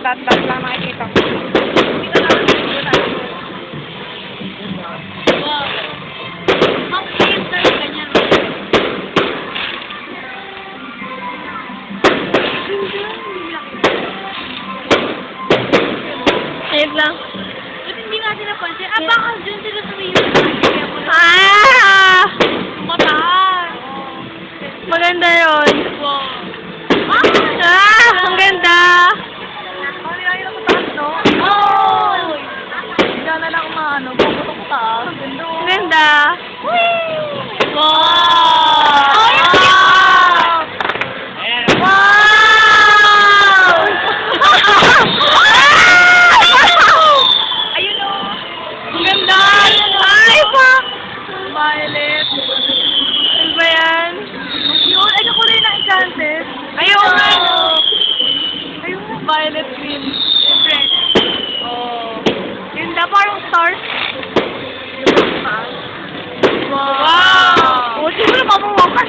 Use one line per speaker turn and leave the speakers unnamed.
dot lang nakikita ko.
Dito lang ang video natin. Wow. Ang cute na yung ganyan.
Save lang.
Ba't hindi natin napansin? Ah, baka dyan sila sa may YouTube. Kaya mo na.
Ah!
Mataas.
Maganda yun.
Wow.
Ah! Ang ganda!
Ano yung ako taas, no?
Oh!
Diyan na lang maano, puputok taas. Ganda.
Ang ganda!
Wow!
Ayun o.
Ang ganda! Ay, fuck!
Violet.
Ano ba yan?
Yun, ay kakulay ng Enchanted.
Ayun!
Ayun, violet green.
Red.
Oh.
Ganda, parang stars.
Yung taas.
Wow! Oh, siguro mamuwakas